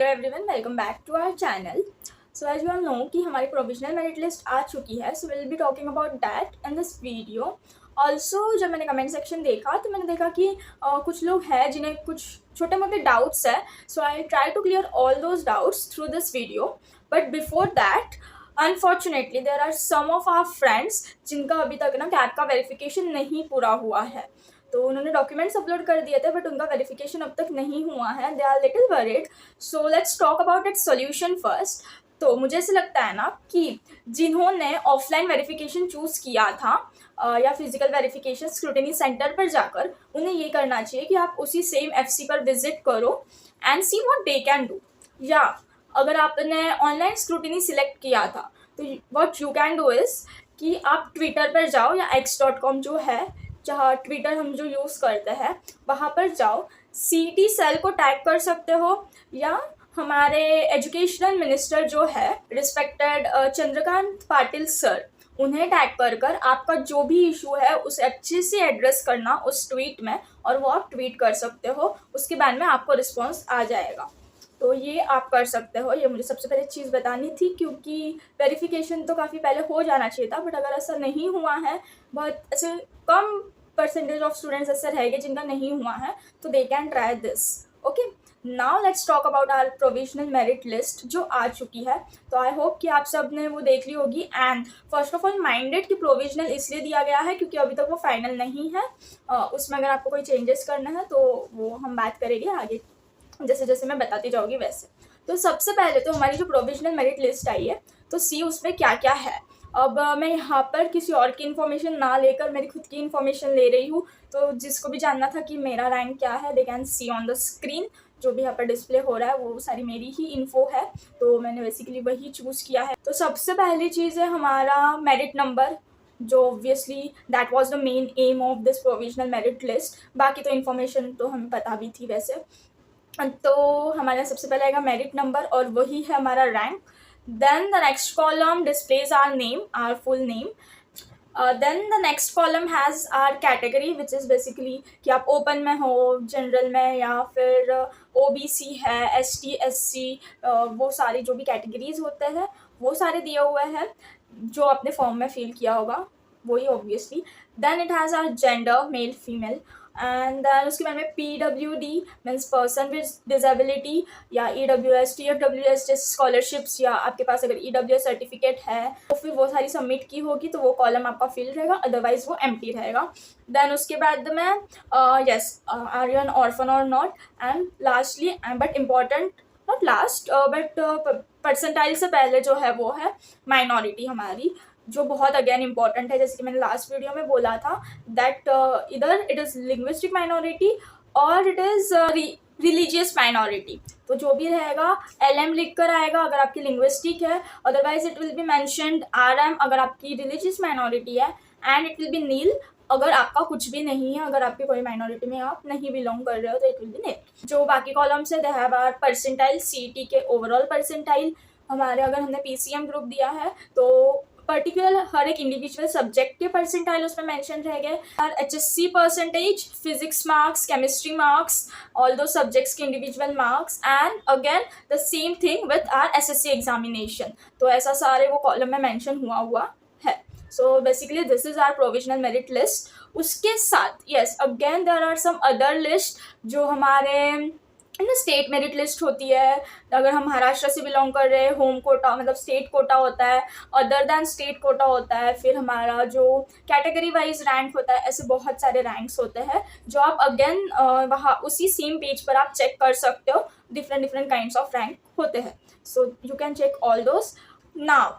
Hello everyone, welcome back to our channel. So as you all know कि हमारी provisional merit list आ चुकी है, so will be talking about that in this video. Also जब मैंने comment section देखा तो मैंने देखा कि कुछ लोग हैं जिन्हें कुछ छोटे मोटे डाउट्स है, so I try to clear all those doubts through this video. But before that unfortunately there are some of our friends जिनका अभी तक ना कैट का वेरिफिकेशन नहीं पूरा हुआ है। तो उन्होंने डॉक्यूमेंट्स अपलोड कर दिए थे बट उनका वेरिफिकेशन अब तक नहीं हुआ है। They are little worried, so let's talk about its solution first. तो मुझे ऐसे लगता है ना कि जिन्होंने ऑफलाइन वेरिफिकेशन चूज़ किया था या फिजिकल वेरिफिकेशन स्क्रूटिनी सेंटर पर जाकर, उन्हें ये करना चाहिए कि आप उसी सेम एफसी पर विजिट करो and see what they can do. या अगर आपने ऑनलाइन स्क्रूटिनी सिलेक्ट किया था तो what you can do is कि आप ट्विटर पर जाओ या x.com जो है, जहाँ ट्विटर हम जो यूज़ करते हैं वहाँ पर जाओ, CT सेल को टैग कर सकते हो या हमारे एजुकेशनल मिनिस्टर जो है रिस्पेक्टेड चंद्रकांत पाटिल सर, उन्हें टैग कर कर आपका जो भी इशू है उसे अच्छे से एड्रेस करना उस ट्वीट में, और वो आप ट्वीट कर सकते हो, उसके बाद में आपको रिस्पॉन्स आ जाएगा। तो ये आप कर सकते हो। ये मुझे सबसे पहले चीज़ बतानी थी क्योंकि वेरिफिकेशन तो काफ़ी पहले हो जाना चाहिए था, बट अगर ऐसा नहीं हुआ है, बहुत ऐसे कम परसेंटेज ऑफ स्टूडेंट्स ऐसे रहेंगे जिनका नहीं हुआ है, तो they can try this. Okay, now let's talk about our provisional merit list जो आ चुकी है। तो आई होप कि आप सब ने वो देख ली होगी। And first of all minded कि प्रोविजनल इसलिए दिया गया है क्योंकि अभी तक वो फाइनल नहीं है। उसमें अगर आपको कोई चेंजेस करना है तो वो हम बात करेंगे आगे, जैसे जैसे मैं बताती जाऊँगी वैसे। तो सबसे पहले तो हमारी जो प्रोविजनल मेरिट लिस्ट आई है, तो सी उसमें क्या क्या है। अब मैं यहाँ पर किसी और की इन्फॉर्मेशन ना लेकर मेरी खुद की इन्फॉर्मेशन ले रही हूँ, तो जिसको भी जानना था कि मेरा रैंक क्या है, they can see on the screen. जो भी यहाँ पर डिस्प्ले हो रहा है वो सारी मेरी ही इन्फो है, तो मैंने बेसिकली वही चूज़ किया है। तो सबसे पहली चीज़ है हमारा मेरिट नंबर, जो obviously that was the main M of this provisional merit list. बाकी तो इन्फॉर्मेशन तो हमें पता भी थी वैसे। तो हमारा सबसे पहले आएगा मेरिट नंबर और वही है हमारा rank. Then the next column displays our name, our full name. Then the next column has our category which is basically कि आप ओपन में हो, जनरल में, या फिर OBC है, ST SC, वो सारी जो भी कैटेगरीज होते हैं वो सारे दिए हुए हैं जो आपने फॉर्म में फिल किया होगा वही obviously. Then it has our gender, male female. And then उसके बाद में PWD means person with disability, या EWS TFWS जैसे स्कॉलरशिप्स, या आपके पास अगर EWS सर्टिफिकेट है तो फिर वो सारी सबमिट की होगी तो वो कॉलम आपका फिल रहेगा, अदरवाइज वो एम्प्टी रहेगा। देन उसके बाद में yes are you an orphan और not. And lastly but important, not last but percentile से पहले जो है वो है माइनॉरिटी हमारी, जो बहुत अगेन इंपॉर्टेंट है। जैसे कि मैंने लास्ट वीडियो में बोला था दैट इधर इट इज़ लिंग्विस्टिक माइनॉरिटी और इट इज़ रिलीजियस माइनॉरिटी। तो जो भी रहेगा LM लिख कर आएगा अगर आपकी लिंग्विस्टिक है, otherwise it will be mentioned RM अगर आपकी रिलीजियस माइनॉरिटी है, and it will B Neil अगर आपका कुछ भी नहीं है, अगर आपकी कोई माइनॉरिटी में आप नहीं बिलोंग कर रहे हो तो इट विल बी नील। जो बाकी कॉलम्स है they have our percentile, CET के ओवरऑल परसेंटाइल। हमारे अगर हमने PCM ग्रुप दिया है तो पर्टिकुलर हर एक इंडिविजुअल सब्जेक्ट के परसेंटाइल उसमें मेंशन रह गए। और HSC percentage, physics marks, chemistry marks, all दो सब्जेक्ट्स के individual marks, and again the same thing with our SSC examination. तो ऐसा सारे वो कॉलम में मेंशन हुआ है। So basically this is our provisional merit list. उसके साथ yes again there are some other list जो हमारे स्टेट मेरिट लिस्ट होती है। अगर हम महाराष्ट्र से बिलोंग कर रहे हैं, होम कोटा मतलब स्टेट कोटा होता है, अदर दैन स्टेट कोटा होता है, फिर हमारा जो कैटेगरी वाइज रैंक होता है, ऐसे बहुत सारे रैंक्स होते हैं जो आप अगेन वहाँ उसी सेम पेज पर आप चेक कर सकते हो। डिफरेंट काइंड्स ऑफ रैंक होते हैं, so you can check all those. Now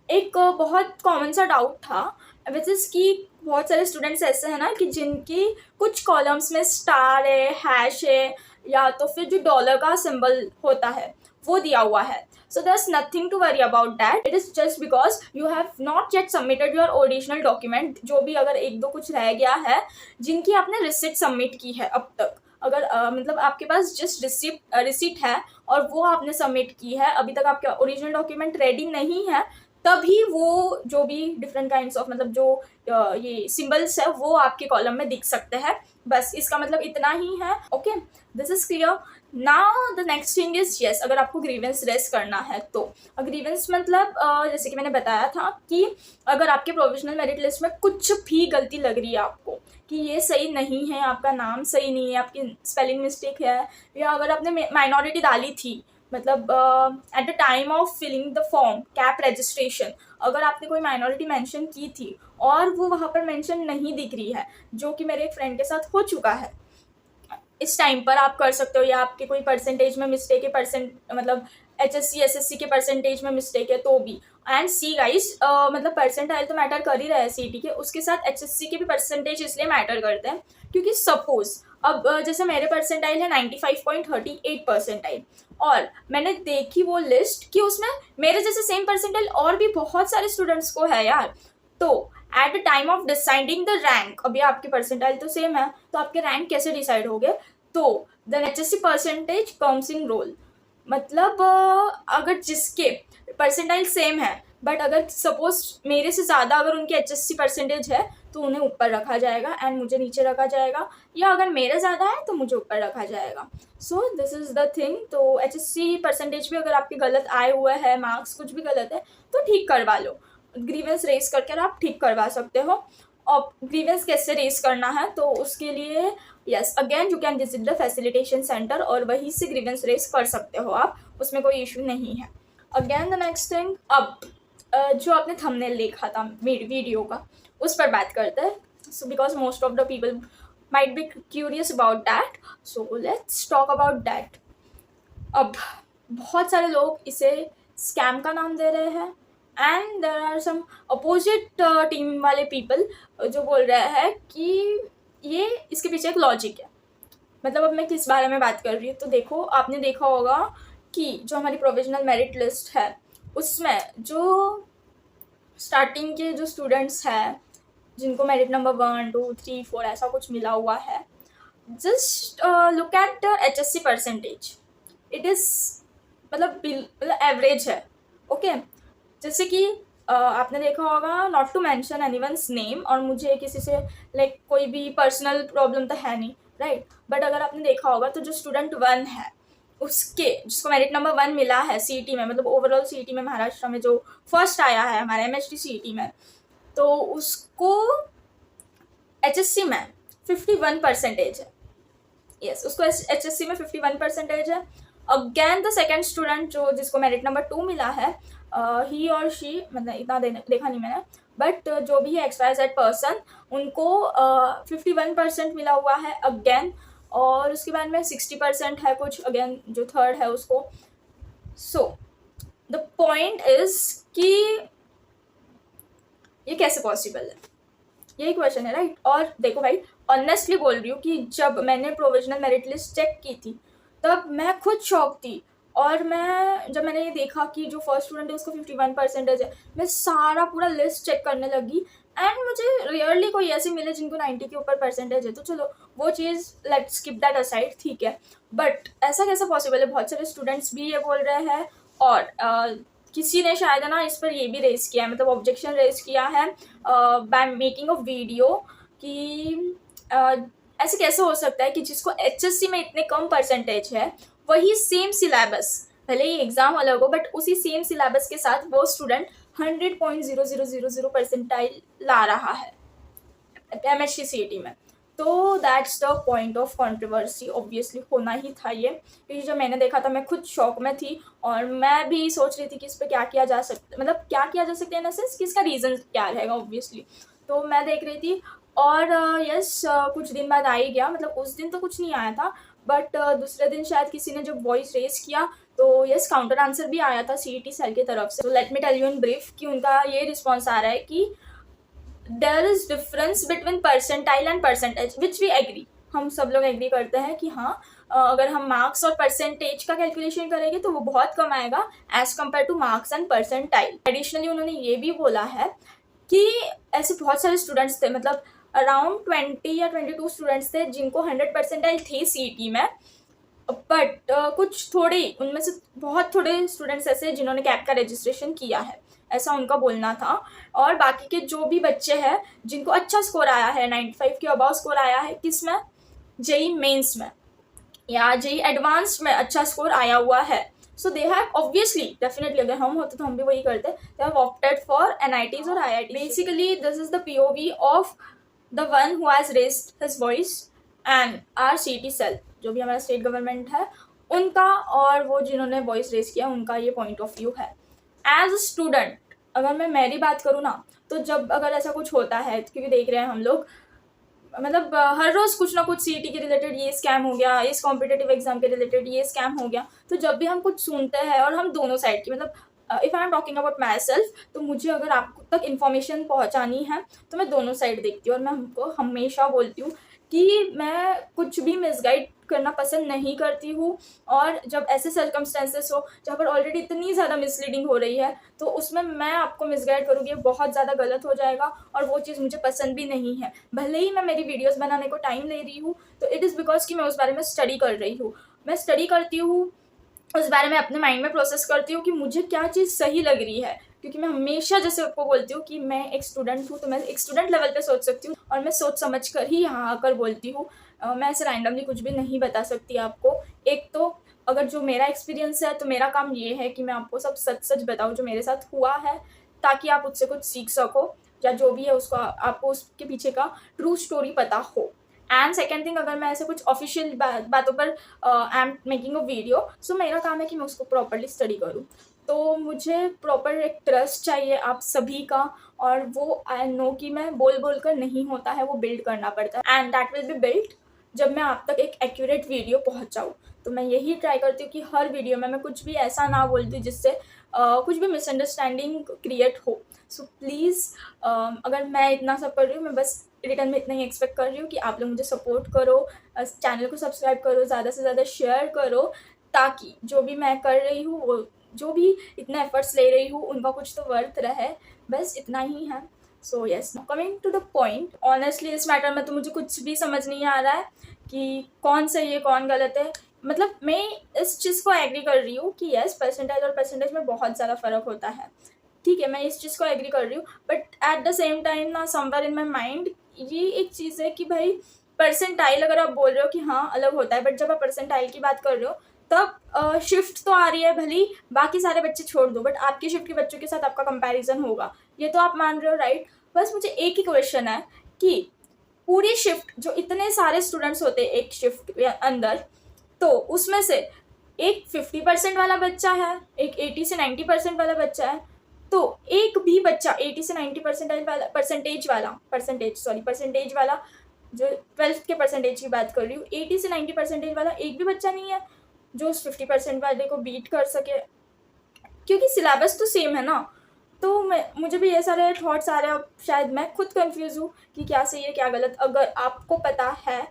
एक बहुत कॉमन सा डाउट था विच इज़ कि बहुत सारे स्टूडेंट्स ऐसे हैं ना कि जिनकी कुछ कॉलम्स में स्टार है, हैश है, या तो फिर जो डॉलर का सिंबल होता है वो दिया हुआ है। So there is nothing to worry about that, it is just because you have not yet submitted your original document. जो भी अगर एक दो कुछ रह गया है जिनकी आपने रिसिप्ट सबमिट की है अब तक, अगर मतलब आपके पास जस्ट रिसिप्ट है और वो आपने सबमिट की है, अभी तक आपका ओरिजिनल डॉक्यूमेंट रेडी नहीं है, तभी वो जो भी डिफरेंट काइंड्स ऑफ मतलब जो ये सिंबल्स है वो आपके कॉलम में दिख सकते हैं। बस इसका मतलब इतना ही है। Okay, this is clear. Now the next thing is yes, अगर आपको ग्रीवेंस रेस करना है तो ग्रीवेंस मतलब जैसे कि मैंने बताया था कि अगर आपके प्रोविजनल मेरिट लिस्ट में कुछ भी गलती लग रही है आपको कि ये सही नहीं है, आपका नाम सही नहीं है, आपकी स्पेलिंग मिस्टेक है, या अगर आपने माइनॉरिटी डाली थी मतलब at the time of filling the form CAP registration, अगर आपने कोई माइनॉरिटी मेंशन की थी और वो वहाँ पर मेंशन नहीं दिख रही है, जो कि मेरे एक फ्रेंड के साथ हो चुका है, इस टाइम पर आप कर सकते हो। या आपके कोई परसेंटेज में मिस्टेक है, मतलब HSC SSC के परसेंटेज में मिस्टेक है तो भी। एंड सी गाइस, मतलब परसेंटाइल तो मैटर कर ही रहा है CET के, उसके साथ HSC के भी परसेंटेज इसलिए मैटर करते हैं क्योंकि सपोज अब जैसे मेरे परसेंटाइल है 95.38 परसेंटाइल, और मैंने देखी वो लिस्ट कि उसमें मेरे जैसे सेम परसेंटाइल और भी बहुत सारे स्टूडेंट्स को है यार। तो eight the time of deciding the rank, अभी आपके परसेंटाइल तो सेम है तो आपके रैंक कैसे डिसाइड हो गए, तो द HSC percentage comes in role. मतलब अगर जिसके परसेंटाइल सेम है बट अगर सपोज मेरे से ज़्यादा अगर उनकी HSC परसेंटेज है तो उन्हें ऊपर रखा जाएगा एंड मुझे नीचे रखा जाएगा, या अगर मेरे ज़्यादा है तो मुझे ऊपर रखा जाएगा। So this is the thing. तो HSC परसेंटेज भी अगर आपके गलत आए हुए हैं, मार्क्स कुछ भी गलत है तो ठीक करवा लो, ग्रीवेंस रेस करके आप ठीक करवा सकते हो। और ग्रीवेंस कैसे रेस करना है तो उसके लिए yes again you can visit the facilitation centre और वहीं से ग्रीवेंस रेस कर सकते हो आप, उसमें कोई इशू नहीं है। अगेन द नेक्स्ट थिंग, अब जो आपने थंबनेल देखा था वीडियो का उस पर बात करते हैं। So because most of the people might be curious about that, so let's talk about that. अब बहुत सारे लोग इसे स्कैम का नाम दे रहे हैं and there are some opposite team वाले पीपल जो बोल रहे हैं कि ये इसके पीछे एक लॉजिक है। मतलब अब मैं किस बारे में बात कर रही हूँ, तो देखो आपने देखा होगा कि जो हमारी प्रोविजनल मेरिट लिस्ट है उसमें जो स्टार्टिंग के जो स्टूडेंट्स हैं जिनको मेरिट नंबर 1 2 3 4 ऐसा कुछ मिला हुआ है, just look at the HSC percentage, it is मतलब एवरेज है। ओके, जैसे कि आपने देखा होगा, not to mention anyone's name, और मुझे किसी से लाइक कोई भी पर्सनल प्रॉब्लम तो है नहीं राइट, बट अगर आपने देखा होगा तो जो स्टूडेंट 1 है उसके जिसको मेरिट नंबर 1 मिला है CET में, मतलब ओवरऑल CET में महाराष्ट्र में जो फर्स्ट आया है हमारे MHT CET में, तो उसको HSC में 51 परसेंटेज है। यस, उसको HSC में 51 परसेंटेज है। अगेन द सेकेंड स्टूडेंट जो जिसको मेरिट नंबर 2 मिला है, ही और शी, मतलब इतना देखा नहीं मैंने, बट जो भी है XYZ पर्सन, उनको 51% मिला हुआ है अगेन, और उसके बाद में 60% है कुछ अगेन जो थर्ड है उसको। सो द पॉइंट इज कि ये कैसे पॉसिबल है, यही क्वेश्चन है राइट। और देखो भाई, ऑनेस्टली बोल रही हूँ कि जब मैंने प्रोविजनल मेरिट लिस्ट चेक की थी तब मैं खुद शॉक थी, और जब मैंने ये देखा कि जो फर्स्ट स्टूडेंट है उसको 51 परसेंटेज है, मैं सारा पूरा लिस्ट चेक करने लगी एंड मुझे रियरली कोई ऐसे मिले जिनको 90 के ऊपर परसेंटेज है, तो चलो वो चीज़ लेट्स स्किप दैट असाइड, ठीक है। बट ऐसा कैसे पॉसिबल है, बहुत सारे स्टूडेंट्स भी ये बोल रहे हैं, और किसी ने शायद है ना इस पर ये भी रेस किया है, मतलब ऑब्जेक्शन रेस किया है बाय मेकिंग ऑफ वीडियो कि ऐसे कैसे हो सकता है कि जिसको HSC में इतने कम परसेंटेज है वही सेम सिलेबस, भले ही एग्जाम अलग हो बट उसी सेम सिलेबस के साथ वो स्टूडेंट 100.0000 परसेंटाइल ला रहा है MHT CET में। तो that's the point of controversy, obviously होना ही था ये, क्योंकि जब मैंने देखा था मैं खुद शॉक में थी, और मैं भी सोच रही थी कि इस पर क्या किया जा सकता, मतलब क्या किया जा सकता है इन सेंस कि इसका रीज़न क्या रहेगा ऑब्वियसली। तो मैं देख रही थी, और यस कुछ दिन बाद आ ही गया, मतलब उस दिन तो कुछ नहीं आया था, बट दूसरे दिन शायद किसी ने जब वॉइस रेस किया तो यस काउंटर आंसर भी आया था CET सेल की तरफ से। तो let me tell you in brief कि उनका ये रिस्पॉन्स आ रहा है कि there is difference between percentile and percentage which we agree, हम सब लोग एग्री करते हैं कि हाँ अगर हम मार्क्स और परसेंटेज का कैलकुलेशन करेंगे तो वो बहुत कम आएगा as compared to marks and percentile. Additionally उन्होंने ये भी बोला है कि ऐसे बहुत सारे स्टूडेंट्स थे, मतलब अराउंड 20 या 22 स्टूडेंट्स थे जिनको 100 परसेंटाइल थी CET में, बट कुछ थोड़े उनमें से बहुत थोड़े स्टूडेंट्स ऐसे हैं जिन्होंने कैट का रजिस्ट्रेशन किया है, ऐसा उनका बोलना था। और बाकी के जो भी बच्चे हैं जिनको अच्छा स्कोर आया है, 95 के अबाव स्कोर आया है, किस में, जेई मेंस में या जेई एडवांस्ड में अच्छा स्कोर आया हुआ है, so they have obviously definitely, अगर हम होते तो हम भी वही करते, they have opted for NITs और IIT. Basically this is the POV of the one who has raised his voice and R CT cell, जो भी हमारा स्टेट गवर्नमेंट है उनका, और वो जिन्होंने वॉइस रेज किया उनका ये पॉइंट ऑफ व्यू है। एज अ स्टूडेंट अगर मैं मेरी बात करूँ ना, तो जब अगर ऐसा कुछ होता है, क्योंकि देख रहे हैं हम लोग मतलब हर रोज़ कुछ ना कुछ सीईटी के रिलेटेड ये स्कैम हो गया, इस कॉम्पिटिटिव एग्जाम के रिलेटेड ये स्कैम हो गया, तो जब भी हम कुछ सुनते हैं और हम दोनों साइड की, मतलब if I am talking about my self, तो मुझे अगर आप तक इन्फॉर्मेशन पहुंचानी है तो मैं दोनों साइड देखती हूँ, और मैं हमको हमेशा बोलती हूँ कि मैं कुछ भी मिसगाइड करना पसंद नहीं करती हूँ। और जब ऐसे सर्कमस्टेंसेस हो जहाँ पर ऑलरेडी इतनी ज़्यादा मिसलीडिंग हो रही है, तो उसमें मैं आपको मिसगाइड करूँगी, बहुत ज़्यादा गलत हो जाएगा और वो चीज़ मुझे पसंद भी नहीं है। भले ही मैं मेरी वीडियोस बनाने को टाइम ले रही हूँ, तो इट इज़ बिकॉज कि मैं उस बारे में स्टडी कर रही हूँ, मैं स्टडी करती हूँ, उस बारे में अपने माइंड में प्रोसेस करती हूँ कि मुझे क्या चीज़ सही लग रही है। क्योंकि मैं हमेशा जैसे आपको बोलती हूँ कि मैं एक स्टूडेंट हूँ, तो मैं एक स्टूडेंट लेवल पे सोच सकती हूँ, और मैं सोच समझ कर ही यहाँ आकर बोलती हूँ। मैं ऐसे रैंडमली कुछ भी नहीं बता सकती आपको। एक तो अगर जो मेरा एक्सपीरियंस है, तो मेरा काम ये है कि मैं आपको सब सच सच बताऊँ जो मेरे साथ हुआ है, ताकि आप उससे कुछ सीख सको, या जो भी है उसको आपको उसके पीछे का ट्रू स्टोरी पता हो। एंड सेकेंड थिंग, अगर मैं ऐसे कुछ ऑफिशियल बातों पर I am making a video, so मेरा काम है कि मैं उसको प्रॉपरली स्टडी करूँ। तो मुझे प्रॉपर एक ट्रस्ट चाहिए आप सभी का, और वो आई नो कि मैं बोल बोल कर नहीं होता है, वो बिल्ड करना पड़ता है, and that will be build जब मैं आप तक एक एक्यूरेट वीडियो पहुंचाऊँ। तो मैं यही ट्राई करती हूँ कि हर वीडियो में मैं कुछ भी ऐसा ना बोलती जिससे कुछ भी मिसअंडरस्टैंडिंग क्रिएट हो। सो प्लीज़ अगर मैं इतना सब कर रही हूँ, मैं बस रिटर्न में इतना ही एक्सपेक्ट कर रही हूँ कि आप लोग मुझे सपोर्ट करो, चैनल को सब्सक्राइब करो, ज़्यादा से ज़्यादा शेयर करो, ताकि जो भी मैं कर रही हूँ, वो जो भी इतना एफर्ट्स ले रही हूँ, उनका कुछ तो वर्थ रहे। बस इतना ही है। So yes, coming to the point, honestly इस मैटर में तो मुझे कुछ भी समझ नहीं आ रहा है कि कौन सही है कौन गलत है। मतलब मैं इस चीज़ को एग्री कर रही हूँ कि येस, परसेंटेज और परसेंटेज में बहुत ज़्यादा फ़र्क होता है, ठीक है, मैं इस चीज़ को एग्री कर रही हूँ। But at the same time ना, समवेयर इन माई माइंड ये एक चीज़ है कि भाई परसेंटाइल अगर आप बोल रहे हो कि हाँ अलग होता है, बट जब आप परसेंटाइल की बात कर रहे हो, तब शिफ्ट तो आ रही है, भले बाकी सारे बच्चे छोड़ दो, बट आपके शिफ्ट के बच्चों के साथ आपका कंपैरिजन होगा, ये तो आप मान रहे हो, राइट। बस मुझे एक ही क्वेश्चन है कि पूरी शिफ्ट जो इतने सारे स्टूडेंट्स होते हैं एक शिफ्ट के अंदर, तो उसमें से एक 50% वाला बच्चा है, एक 80 से 90% वाला बच्चा है, तो एक भी बच्चा 80 से 90% वाला परसेंटेज वाला जो 12th के परसेंटेज की बात कर रही हूँ, 80 से 90% वाला एक भी बच्चा नहीं है जो उस 50% वाले को बीट कर सके, क्योंकि सिलेबस तो सेम है ना। तो मुझे भी ये सारे थॉट्स आ रहे हैं, शायद मैं खुद कंफ्यूज हूँ कि क्या सही है क्या गलत। अगर आपको पता है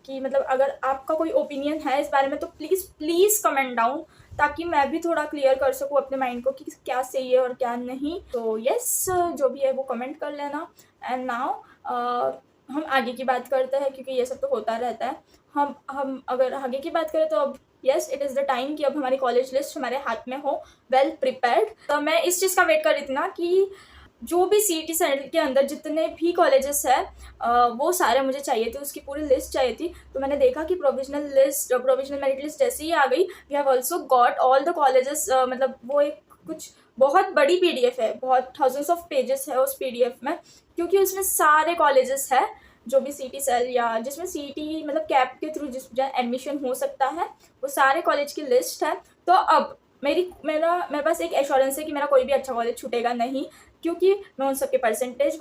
कि मतलब अगर आपका कोई ओपिनियन है इस बारे में, तो प्लीज़ कमेंट डाउन, ताकि मैं भी थोड़ा क्लियर कर सकूँ अपने माइंड को कि क्या सही है और क्या नहीं। तो यस, जो भी है वो कमेंट कर लेना। एंड नाउ हम आगे की बात करते हैं, क्योंकि ये सब तो होता रहता है। हम अगर आगे की बात करें तो अब yes, it is the time कि अब हमारी कॉलेज लिस्ट हमारे हाथ में हो, वेल प्रिपेयर्ड। तो मैं इस चीज़ का वेट कर रही थी ना कि जो भी सीईटी सेट के अंदर जितने भी कॉलेजेस हैं, वो सारे मुझे चाहिए थे, उसकी पूरी लिस्ट चाहिए थी। तो मैंने देखा कि प्रोविजनल मेरिट लिस्ट जैसे ही आ गई, we have also got all the colleges. मतलब वो एक कुछ बहुत बड़ी पीडीएफ है, बहुत थाउजेंड्स ऑफ पेजेस है उस पीडीएफ में, क्योंकि उसमें सारे कॉलेजेस है जो भी सीईटी सेल या जिसमें सीईटी मतलब कैप के थ्रू एडमिशन हो सकता है, वो सारे कॉलेज की लिस्ट है। तो अब मेरे पास एक एश्योरेंस है कि मेरा कोई भी अच्छा कॉलेज छूटेगा नहीं, क्योंकि मैं उन सबके परसेंटेज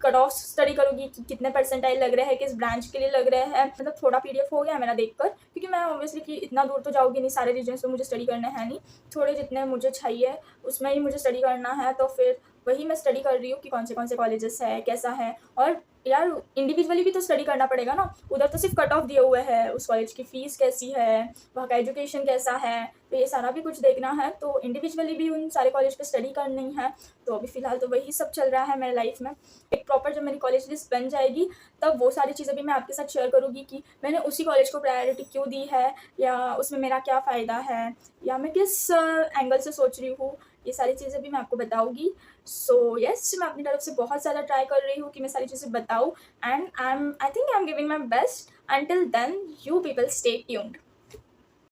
कट ऑफ स्टडी करूँगी कि कितने परसेंटाइल लग रहे हैं, किस ब्रांच के लिए लग रहे हैं। मतलब थोड़ा पीडीएफ हो गया मेरा देखकर, क्योंकि मैं ऑब्वियसली कि इतना दूर तो जाऊँगी नहीं, सारे रीजन्स में मुझे स्टडी करना है नहीं, थोड़े जितने मुझे चाहिए उसमें ही मुझे स्टडी करना है। तो फिर वही मैं स्टडी कर रही हूँ कि कौन से कॉलेजेस है, कैसा है, और यार इंडिविजुअली भी तो स्टडी करना पड़ेगा ना, उधर तो सिर्फ कट ऑफ दिए हुए है, उस कॉलेज की फ़ीस कैसी है, वहाँ का एजुकेशन कैसा है, तो ये सारा भी कुछ देखना है, तो इंडिविजुअली भी उन सारे कॉलेज पे स्टडी करनी है। तो अभी फ़िलहाल तो वही सब चल रहा है मेरे लाइफ में। एक प्रॉपर जब मेरी कॉलेज लिस्ट बन जाएगी, तब वो सारी चीज़ें भी मैं आपके साथ शेयर करूँगी कि मैंने उसी कॉलेज को प्रायोरिटी क्यों दी है, या उसमें मेरा क्या फ़ायदा है, या मैं किस एंगल से सोच रही हूँ, ये सारी चीज़ें भी मैं आपको बताऊँगी। सो येस, मैं अपनी तरफ से बहुत ज़्यादा ट्राई कर रही हूँ कि मैं सारी चीज़ें बताऊँ, and I think I am giving my best. Until then, you people stay tuned.